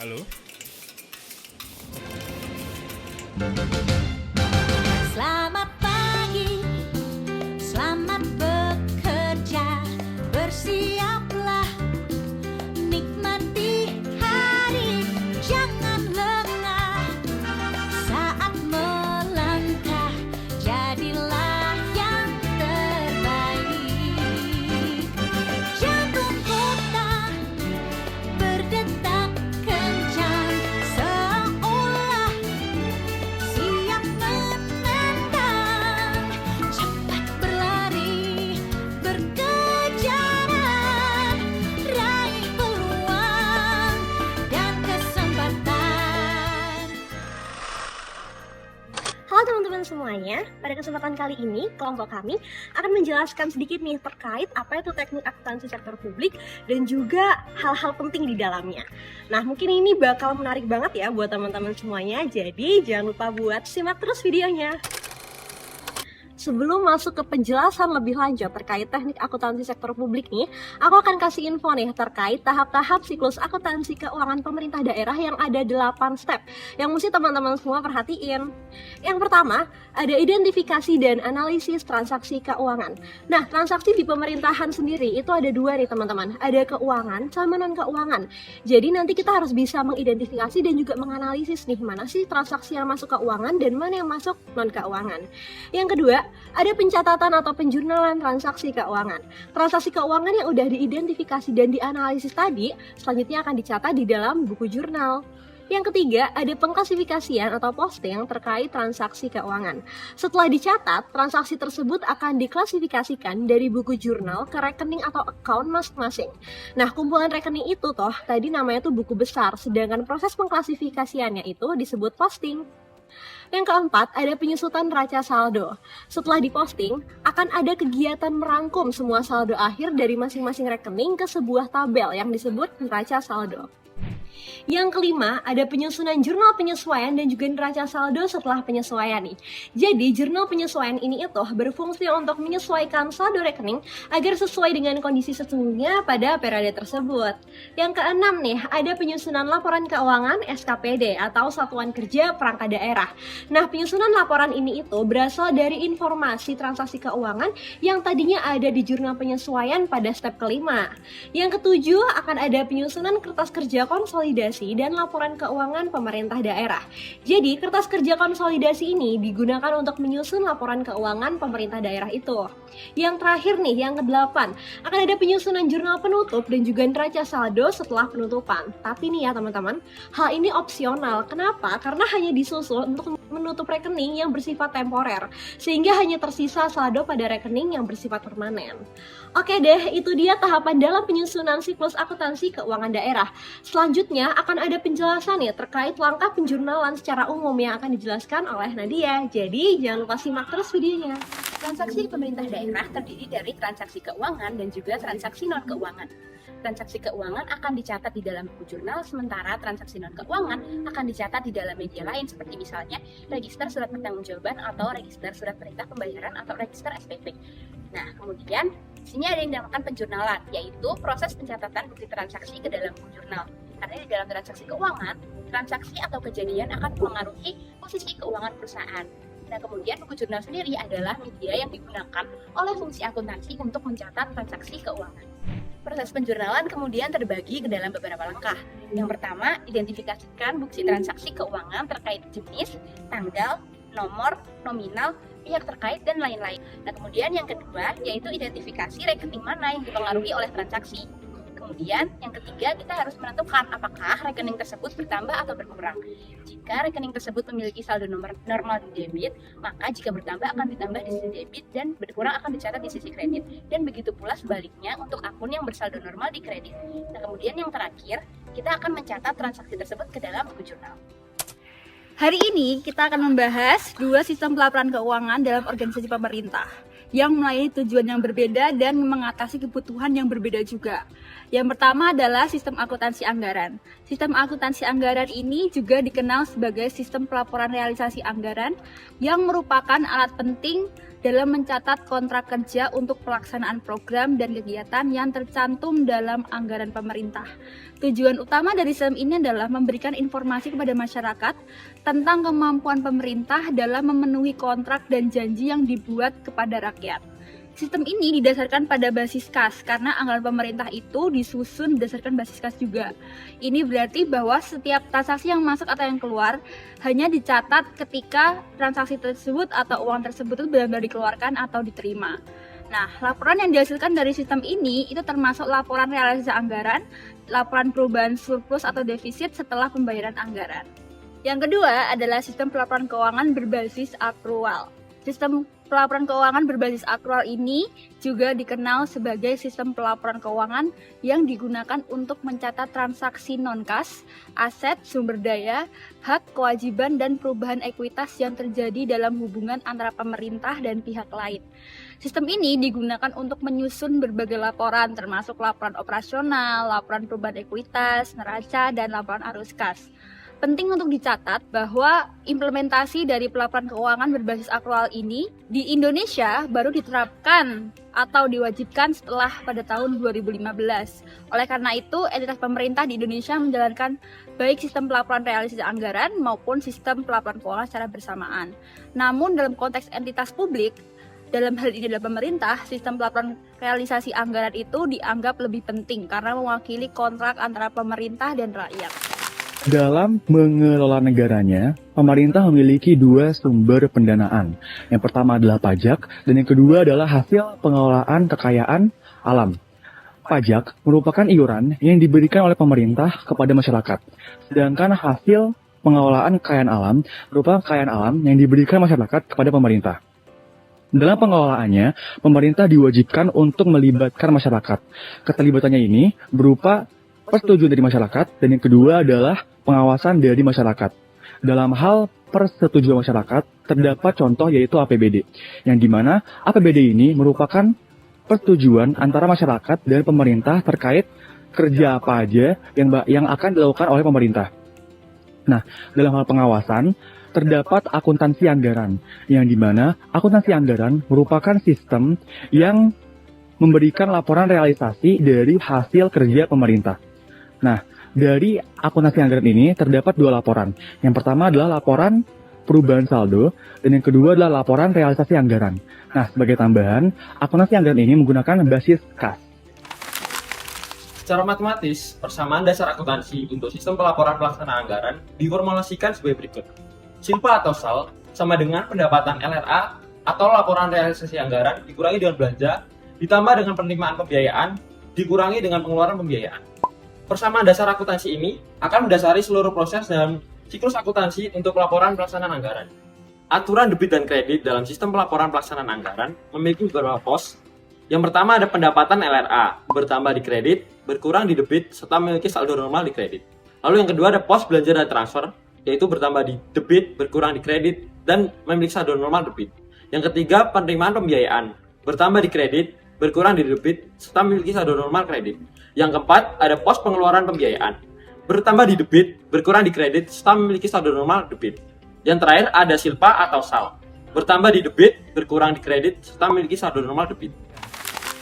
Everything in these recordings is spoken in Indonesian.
Halo? Selamat pagi, selamat bekerja, bersiaplah nikmati hari, jangan lengah saat melangkah, jadilah yang terbaik. Jantung kota berdetak kencang, seolah siap menentang, cepat berlari, berkejaran, raih peluang dan kesempatan. Halo teman-teman semuanya, pada kesempatan kali ini kelompok kami akan menjelaskan sedikit nih terkait apa itu teknik akuntansi sektor publik dan juga hal-hal penting di dalamnya. Nah, mungkin ini bakal menarik banget ya buat teman-teman semuanya, jadi jangan lupa buat simak terus videonya. Sebelum masuk ke penjelasan lebih lanjut terkait teknik akuntansi sektor publik nih, aku akan kasih info nih terkait tahap-tahap siklus akuntansi keuangan pemerintah daerah yang ada 8 step yang mesti teman-teman semua perhatiin. Yang pertama, ada identifikasi dan analisis transaksi keuangan. Nah, transaksi di pemerintahan sendiri itu ada dua nih teman-teman, ada keuangan sama non-keuangan. Jadi nanti kita harus bisa mengidentifikasi dan juga menganalisis nih mana sih transaksi yang masuk keuangan dan mana yang masuk non-keuangan. Yang kedua, ada pencatatan atau penjurnalan transaksi keuangan. Transaksi keuangan yang udah diidentifikasi dan dianalisis tadi, selanjutnya akan dicatat di dalam buku jurnal. Yang ketiga, ada pengklasifikasian atau posting terkait transaksi keuangan. Setelah dicatat, transaksi tersebut akan diklasifikasikan dari buku jurnal ke rekening atau account masing-masing. Nah, kumpulan rekening itu toh tadi namanya tuh buku besar, sedangkan proses pengklasifikasiannya itu disebut posting. Yang keempat, ada penyusutan neraca saldo. Setelah diposting, akan ada kegiatan merangkum semua saldo akhir dari masing-masing rekening ke sebuah tabel yang disebut neraca saldo. Yang kelima, ada penyusunan jurnal penyesuaian dan juga neraca saldo setelah penyesuaian nih. Jadi, jurnal penyesuaian ini itu berfungsi untuk menyesuaikan saldo rekening agar sesuai dengan kondisi sesungguhnya pada periode tersebut. Yang keenam nih, ada penyusunan laporan keuangan SKPD atau Satuan Kerja Perangkat Daerah. Nah, penyusunan laporan ini itu berasal dari informasi transaksi keuangan yang tadinya ada di jurnal penyesuaian pada step kelima. Yang ketujuh, akan ada penyusunan kertas kerja konsolidasi dan laporan keuangan pemerintah daerah. Jadi, kertas kerja konsolidasi ini digunakan untuk menyusun laporan keuangan pemerintah daerah itu. Yang terakhir nih, yang ke-8, akan ada penyusunan jurnal penutup dan juga neraca saldo setelah penutupan. Tapi nih ya teman-teman, hal ini opsional. Kenapa? Karena hanya disusun untuk menutup rekening yang bersifat temporer, sehingga hanya tersisa saldo pada rekening yang bersifat permanen. Oke deh, itu dia tahapan dalam penyusunan siklus akuntansi keuangan daerah. Selanjutnya akan ada penjelasan ya terkait langkah penjurnalan secara umum yang akan dijelaskan oleh Nadia. Jadi jangan lupa simak terus videonya. Transaksi pemerintah daerah terdiri dari transaksi keuangan dan juga transaksi non-keuangan. Transaksi keuangan akan dicatat di dalam buku jurnal, sementara transaksi non-keuangan akan dicatat di dalam media lain seperti misalnya register surat pertanggungjawaban atau register surat perintah pembayaran atau register SPP. Nah, kemudian di sini ada yang dinamakan penjurnalan, yaitu proses pencatatan bukti transaksi ke dalam buku jurnal. Karena di dalam transaksi keuangan, transaksi atau kejadian akan mempengaruhi posisi keuangan perusahaan. Nah, kemudian buku jurnal sendiri adalah media yang digunakan oleh fungsi akuntansi untuk mencatat transaksi keuangan. Proses penjurnalan kemudian terbagi ke dalam beberapa langkah. Yang pertama, identifikasikan bukti transaksi keuangan terkait jenis, tanggal, nomor, nominal, pihak terkait, dan lain-lain. Nah, kemudian yang kedua, yaitu identifikasi rekening mana yang dipengaruhi oleh transaksi. Kemudian yang ketiga, kita harus menentukan apakah rekening tersebut bertambah atau berkurang. Jika rekening tersebut memiliki saldo normal di debit, maka jika bertambah akan ditambah di sisi debit dan berkurang akan dicatat di sisi kredit. Dan begitu pula sebaliknya untuk akun yang bersaldo normal di kredit. Nah, kemudian yang terakhir, kita akan mencatat transaksi tersebut ke dalam buku jurnal. Hari ini kita akan membahas dua sistem pelaporan keuangan dalam organisasi pemerintah yang melayani tujuan yang berbeda dan mengatasi kebutuhan yang berbeda juga. Yang pertama adalah sistem akuntansi anggaran. Sistem akuntansi anggaran ini juga dikenal sebagai sistem pelaporan realisasi anggaran yang merupakan alat penting dalam mencatat kontrak kerja untuk pelaksanaan program dan kegiatan yang tercantum dalam anggaran pemerintah. Tujuan utama dari sistem ini adalah memberikan informasi kepada masyarakat tentang kemampuan pemerintah dalam memenuhi kontrak dan janji yang dibuat kepada rakyat. Sistem ini didasarkan pada basis kas karena anggaran pemerintah itu disusun berdasarkan basis kas juga. Ini berarti bahwa setiap transaksi yang masuk atau yang keluar hanya dicatat ketika transaksi tersebut atau uang tersebut itu benar-benar dikeluarkan atau diterima. Nah, laporan yang dihasilkan dari sistem ini itu termasuk laporan realisasi anggaran, laporan perubahan surplus atau defisit setelah pembayaran anggaran. Yang kedua adalah sistem pelaporan keuangan berbasis akrual. Sistem pelaporan keuangan berbasis akrual ini juga dikenal sebagai sistem pelaporan keuangan yang digunakan untuk mencatat transaksi non-kas, aset, sumber daya, hak, kewajiban, dan perubahan ekuitas yang terjadi dalam hubungan antara pemerintah dan pihak lain. Sistem ini digunakan untuk menyusun berbagai laporan, termasuk laporan operasional, laporan perubahan ekuitas, neraca, dan laporan arus kas. Penting untuk dicatat bahwa implementasi dari pelaporan keuangan berbasis akrual ini di Indonesia baru diterapkan atau diwajibkan setelah pada tahun 2015. Oleh karena itu, entitas pemerintah di Indonesia menjalankan baik sistem pelaporan realisasi anggaran maupun sistem pelaporan keuangan secara bersamaan. Namun dalam konteks entitas publik, dalam hal ini adalah pemerintah, sistem pelaporan realisasi anggaran itu dianggap lebih penting karena mewakili kontrak antara pemerintah dan rakyat. Dalam mengelola negaranya, pemerintah memiliki dua sumber pendanaan. Yang pertama adalah pajak, dan yang kedua adalah hasil pengelolaan kekayaan alam. Pajak merupakan iuran yang diberikan oleh pemerintah kepada masyarakat. Sedangkan hasil pengelolaan kekayaan alam merupakan kekayaan alam yang diberikan masyarakat kepada pemerintah. Dalam pengelolaannya, pemerintah diwajibkan untuk melibatkan masyarakat. Keterlibatannya ini berupa persetujuan dari masyarakat, dan yang kedua adalah pengawasan dari masyarakat. Dalam hal persetujuan masyarakat, terdapat contoh yaitu APBD, yang dimana APBD ini merupakan persetujuan antara masyarakat dan pemerintah terkait kerja apa aja yang akan dilakukan oleh pemerintah. Nah, dalam hal pengawasan, terdapat akuntansi anggaran, yang dimana akuntansi anggaran merupakan sistem yang memberikan laporan realisasi dari hasil kerja pemerintah. Nah, dari akuntansi anggaran ini terdapat dua laporan. Yang pertama adalah laporan perubahan saldo, dan yang kedua adalah laporan realisasi anggaran. Nah, sebagai tambahan, akuntansi anggaran ini menggunakan basis kas. Secara matematis, persamaan dasar akuntansi untuk sistem pelaporan pelaksanaan anggaran diformulasikan sebagai berikut. Silpa atau SAL sama dengan pendapatan LRA atau laporan realisasi anggaran dikurangi dengan belanja, ditambah dengan penerimaan pembiayaan, dikurangi dengan pengeluaran pembiayaan. Persamaan dasar akuntansi ini akan mendasari seluruh proses dalam siklus akuntansi untuk pelaporan pelaksanaan anggaran. Aturan debit dan kredit dalam sistem pelaporan pelaksanaan anggaran memiliki beberapa pos. Yang pertama ada pendapatan LRA, bertambah di kredit, berkurang di debit, serta memiliki saldo normal di kredit. Lalu yang kedua ada pos belanja dan transfer, yaitu bertambah di debit, berkurang di kredit, dan memiliki saldo normal debit. Yang ketiga penerimaan pembiayaan, bertambah di kredit, berkurang di debit, serta memiliki saldo normal kredit. Yang keempat, ada pos pengeluaran pembiayaan, bertambah di debit, berkurang di kredit, serta memiliki saldo normal debit. Yang terakhir, ada silpa atau SAL, bertambah di debit, berkurang di kredit, serta memiliki saldo normal debit.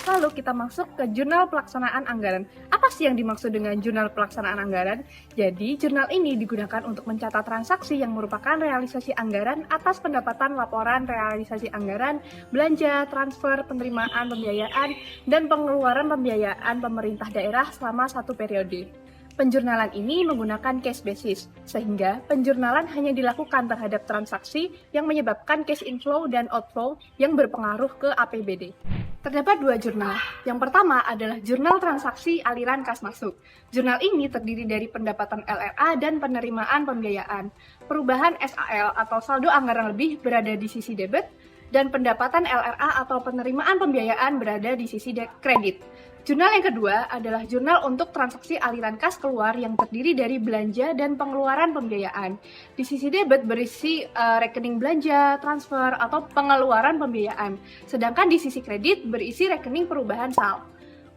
Lalu kita masuk ke jurnal pelaksanaan anggaran. Apa sih yang dimaksud dengan jurnal pelaksanaan anggaran? Jadi, jurnal ini digunakan untuk mencatat transaksi yang merupakan realisasi anggaran atas pendapatan laporan realisasi anggaran, belanja, transfer, penerimaan pembiayaan, dan pengeluaran pembiayaan pemerintah daerah selama satu periode. Penjurnalan ini menggunakan cash basis, sehingga penjurnalan hanya dilakukan terhadap transaksi yang menyebabkan cash inflow dan outflow yang berpengaruh ke APBD. Terdapat dua jurnal. Yang pertama adalah jurnal transaksi aliran kas masuk. Jurnal ini terdiri dari pendapatan LRA dan penerimaan pembiayaan. Perubahan SAL atau saldo anggaran lebih berada di sisi debit, dan pendapatan LRA atau penerimaan pembiayaan berada di sisi kredit. Jurnal yang kedua adalah jurnal untuk transaksi aliran kas keluar yang terdiri dari belanja dan pengeluaran pembiayaan. Di sisi debit berisi rekening belanja, transfer, atau pengeluaran pembiayaan. Sedangkan di sisi kredit berisi rekening perubahan SAL.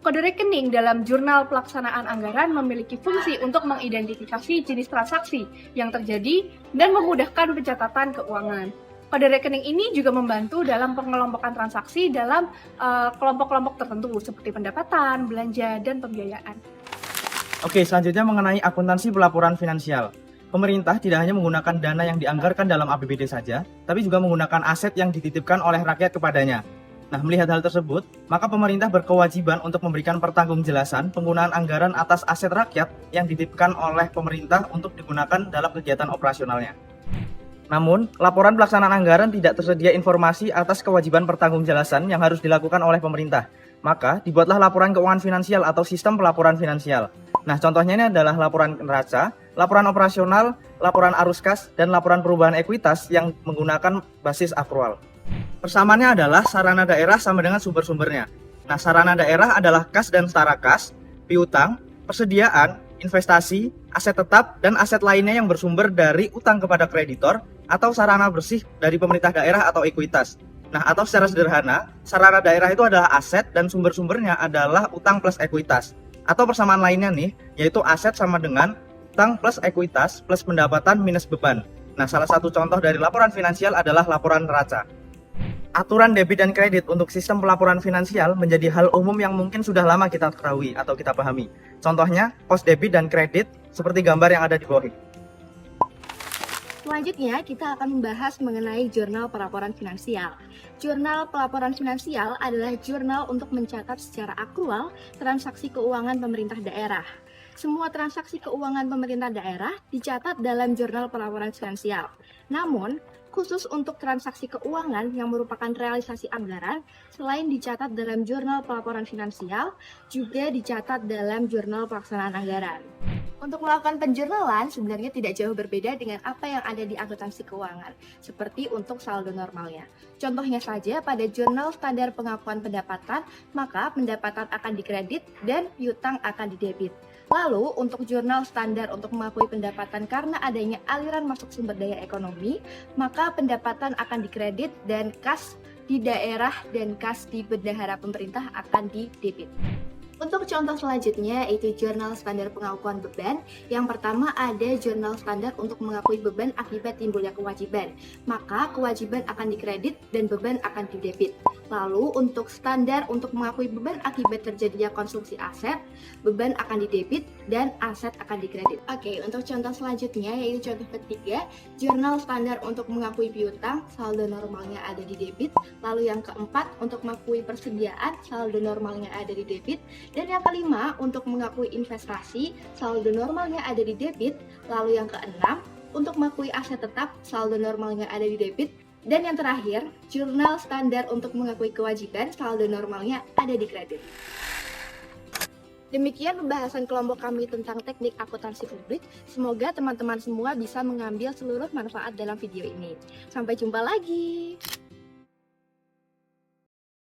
Kode rekening dalam jurnal pelaksanaan anggaran memiliki fungsi untuk mengidentifikasi jenis transaksi yang terjadi dan memudahkan pencatatan keuangan. Kode rekening ini juga membantu dalam pengelompokan transaksi dalam kelompok-kelompok tertentu seperti pendapatan, belanja, dan pembiayaan. Oke, selanjutnya mengenai akuntansi pelaporan finansial. Pemerintah tidak hanya menggunakan dana yang dianggarkan dalam APBD saja, tapi juga menggunakan aset yang dititipkan oleh rakyat kepadanya. Nah, melihat hal tersebut, maka pemerintah berkewajiban untuk memberikan pertanggungjelasan penggunaan anggaran atas aset rakyat yang dititipkan oleh pemerintah untuk digunakan dalam kegiatan operasionalnya. Namun, laporan pelaksanaan anggaran tidak tersedia informasi atas kewajiban pertanggungjelasan yang harus dilakukan oleh pemerintah. Maka, dibuatlah laporan keuangan finansial atau sistem pelaporan finansial. Nah, contohnya ini adalah laporan neraca, laporan operasional, laporan arus kas, dan laporan perubahan ekuitas yang menggunakan basis akrual. Persamaannya adalah sarana daerah sama dengan sumber-sumbernya. Nah, sarana daerah adalah kas dan setara kas, piutang, persediaan, investasi, aset tetap, dan aset lainnya yang bersumber dari utang kepada kreditor atau sarana bersih dari pemerintah daerah atau ekuitas. Nah, atau secara sederhana, sarana daerah itu adalah aset dan sumber-sumbernya adalah utang plus ekuitas. Atau persamaan lainnya nih, yaitu aset sama dengan utang plus ekuitas plus pendapatan minus beban. Nah, salah satu contoh dari laporan finansial adalah laporan neraca. Aturan debit dan kredit untuk sistem pelaporan finansial menjadi hal umum yang mungkin sudah lama kita ketahui atau kita pahami. Contohnya, pos debit dan kredit seperti gambar yang ada di bawah ini. Selanjutnya, kita akan membahas mengenai jurnal pelaporan finansial. Jurnal pelaporan finansial adalah jurnal untuk mencatat secara akrual transaksi keuangan pemerintah daerah. Semua transaksi keuangan pemerintah daerah dicatat dalam jurnal pelaporan finansial. Namun, khusus untuk transaksi keuangan yang merupakan realisasi anggaran, selain dicatat dalam jurnal pelaporan finansial, juga dicatat dalam jurnal pelaksanaan anggaran. Untuk melakukan penjurnalan sebenarnya tidak jauh berbeda dengan apa yang ada di akuntansi keuangan, seperti untuk saldo normalnya. Contohnya saja pada jurnal standar pengakuan pendapatan, maka pendapatan akan dikredit dan piutang akan didebit. Lalu, untuk jurnal standar untuk mengakui pendapatan karena adanya aliran masuk sumber daya ekonomi, maka pendapatan akan dikredit dan kas di daerah dan kas di bendahara pemerintah akan didebit. Untuk contoh selanjutnya yaitu jurnal standar pengakuan beban. Yang pertama ada jurnal standar untuk mengakui beban akibat timbulnya kewajiban. Maka kewajiban akan dikredit dan beban akan didebit. Lalu untuk standar untuk mengakui beban akibat terjadinya konsumsi aset, beban akan didebit dan aset akan dikredit. Oke, untuk contoh selanjutnya yaitu contoh ketiga, jurnal standar untuk mengakui piutang, saldo normalnya ada di debit. Lalu yang keempat untuk mengakui persediaan, saldo normalnya ada di debit. Dan yang kelima, untuk mengakui investasi, saldo normalnya ada di debit. Lalu yang keenam, untuk mengakui aset tetap, saldo normalnya ada di debit. Dan yang terakhir, jurnal standar untuk mengakui kewajiban, saldo normalnya ada di kredit. Demikian pembahasan kelompok kami tentang teknik akuntansi publik. Semoga teman-teman semua bisa mengambil seluruh manfaat dalam video ini. Sampai jumpa lagi.